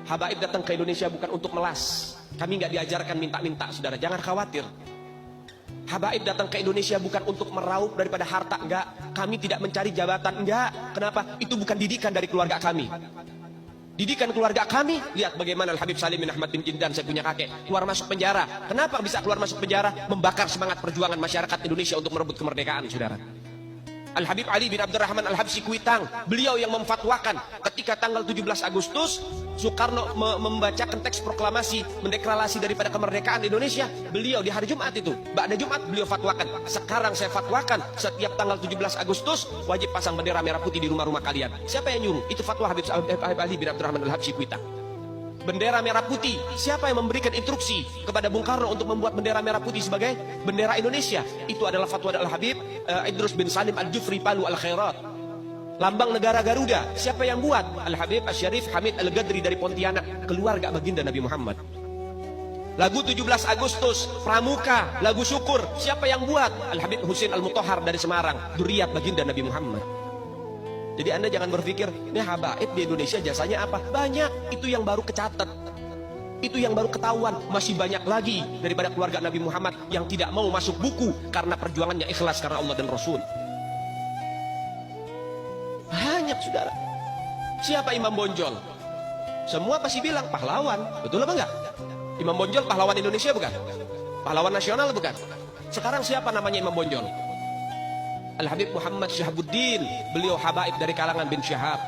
Habaib datang ke Indonesia bukan untuk melas. Kami nggak diajarkan minta-minta, saudara. Jangan khawatir. Habaib datang ke Indonesia bukan untuk meraup daripada harta, enggak. Kami tidak mencari jabatan, enggak. Kenapa? Itu bukan didikan dari keluarga kami. Didikan keluarga kami, lihat bagaimana Al-Habib Salim bin Ahmad bin Jindan, saya punya kakek, keluar masuk penjara. Kenapa bisa keluar masuk penjara? Membakar semangat perjuangan masyarakat Indonesia untuk merebut kemerdekaan, saudara. Al-Habib Ali bin Abdurrahman Al-Habsyi Kuitang, beliau yang memfatwakan ketika tanggal 17 Agustus Soekarno membacakan teks proklamasi mendeklarasi daripada kemerdekaan Indonesia. Beliau di hari Jumat itu, ba'da Jumat beliau fatwakan, sekarang saya fatwakan setiap tanggal 17 Agustus wajib pasang bendera merah putih di rumah-rumah kalian. Siapa yang nyuruh? Itu fatwa Habib Ali bin Abdurrahman Al-Habsyi Kuitang. Bendera merah putih, siapa yang memberikan instruksi kepada Bung Karno untuk membuat bendera merah putih sebagai bendera Indonesia? Itu adalah fatwa Al-Habib Idrus bin Salim Al-Jufri Palu Al-Khairat. Lambang negara Garuda, siapa yang buat? Al-Habib Asy-Syarif Hamid Al-Gadri dari Pontianak, keluarga baginda Nabi Muhammad. Lagu 17 Agustus, Pramuka, lagu syukur, siapa yang buat? Al-Habib Husin Al-Mutahhar dari Semarang, dzurriyyah baginda Nabi Muhammad. Jadi Anda jangan berpikir, ini habaib di Indonesia jasanya apa? Banyak, itu yang baru kecatat. Itu yang baru ketahuan. Masih banyak lagi daripada keluarga Nabi Muhammad yang tidak mau masuk buku karena perjuangannya ikhlas karena Allah dan Rasul. Banyak, saudara. Siapa Imam Bonjol? Semua pasti bilang pahlawan. Betul apa enggak? Imam Bonjol pahlawan Indonesia bukan? Pahlawan nasional bukan? Sekarang siapa namanya Imam Bonjol? Al-Habib Muhammad Syahabuddin, beliau habaib dari kalangan bin Syahab.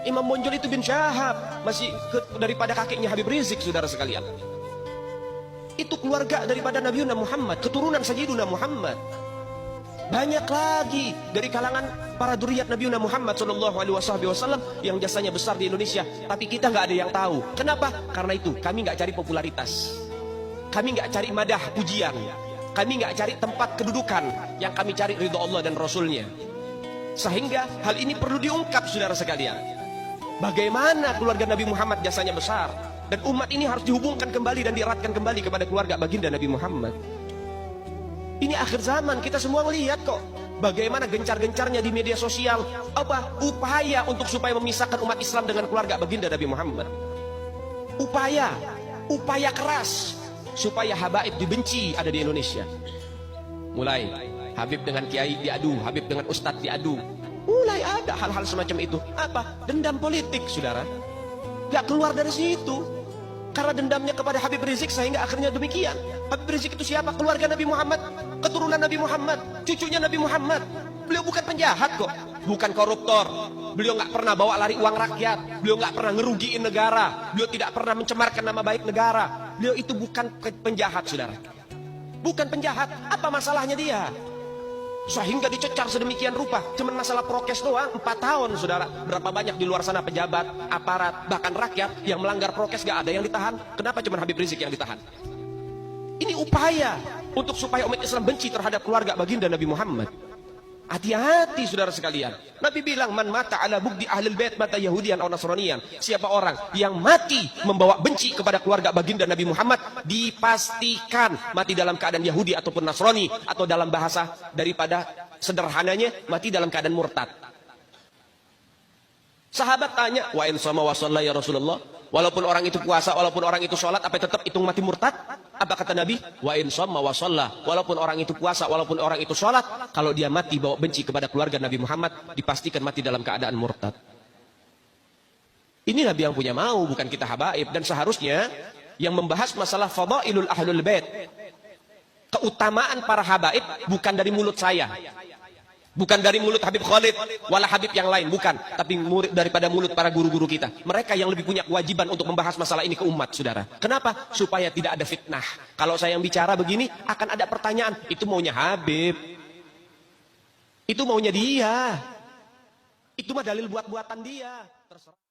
Imam Bonjol itu bin Syahab, masih daripada kakeknya Habib Rizik, saudara sekalian. Itu keluarga daripada Nabiuna Muhammad, keturunan Sayyiduna Muhammad. Banyak lagi dari kalangan para dzurriyyat Nabiuna Muhammad sallallahu alaihi wasallam yang jasanya besar di Indonesia, tapi kita nggak ada yang tahu. Kenapa? Karena itu kami nggak cari popularitas, kami nggak cari madah pujian. Kami nggak cari tempat kedudukan, yang kami cari ridho Allah dan Rasulnya. Sehingga hal ini perlu diungkap, saudara sekalian. Bagaimana keluarga Nabi Muhammad jasanya besar, dan umat ini harus dihubungkan kembali dan dieratkan kembali kepada keluarga baginda Nabi Muhammad. Ini akhir zaman, kita semua melihat kok bagaimana gencar-gencarnya di media sosial upaya untuk supaya memisahkan umat Islam dengan keluarga baginda Nabi Muhammad. Upaya keras supaya habaib dibenci ada di Indonesia. Mulai Habib dengan kiai diadu, Habib dengan ustadz diadu. Mulai ada hal-hal semacam itu. Apa? Dendam politik, saudara. Gak keluar dari situ. Karena dendamnya kepada Habib Rizik sehingga akhirnya demikian. Habib Rizik itu siapa? Keluarga Nabi Muhammad, keturunan Nabi Muhammad, cucunya Nabi Muhammad. Beliau bukan penjahat kok, bukan koruptor. Beliau nggak pernah bawa lari uang rakyat. Beliau nggak pernah ngerugiin negara. Beliau tidak pernah mencemarkan nama baik negara. Beliau itu bukan penjahat, saudara. Bukan penjahat. Apa masalahnya dia? Sehingga dicecar sedemikian rupa. Cuman masalah prokes doang, 4 tahun, saudara. Berapa banyak di luar sana pejabat, aparat, bahkan rakyat yang melanggar prokes gak ada yang ditahan. Kenapa cuman Habib Rizik yang ditahan? Ini upaya untuk supaya umat Islam benci terhadap keluarga baginda Nabi Muhammad. Hati-hati, saudara sekalian. Nabi bilang, man mata ala bugdi ahlul bait mata yahudian atau nasranian. Siapa orang yang mati membawa benci kepada keluarga baginda Nabi Muhammad, dipastikan mati dalam keadaan Yahudi ataupun Nasrani, atau dalam bahasa daripada sederhananya mati dalam keadaan murtad. Sahabat tanya, wa in sama wa shalla ya Rasulullah, walaupun orang itu puasa, walaupun orang itu sholat, apa tetap hitung mati murtad? Apa kata Nabi? Wa in sama wa shalla, walaupun orang itu puasa, walaupun orang itu sholat, kalau dia mati bawa benci kepada keluarga Nabi Muhammad, dipastikan mati dalam keadaan murtad. Ini Nabi yang punya mau, bukan kita habaib. Dan seharusnya yang membahas masalah fadailul ahlul bait, keutamaan para habaib, bukan dari mulut saya, bukan dari mulut Habib Khalid, wala Habib yang lain, bukan. Tapi daripada mulut para guru-guru kita. Mereka yang lebih punya kewajiban untuk membahas masalah ini ke umat, saudara. Kenapa? Supaya tidak ada fitnah. Kalau saya yang bicara begini, akan ada pertanyaan. Itu maunya Habib. Itu maunya dia. Itu mah dalil buat-buatan dia. Terserah.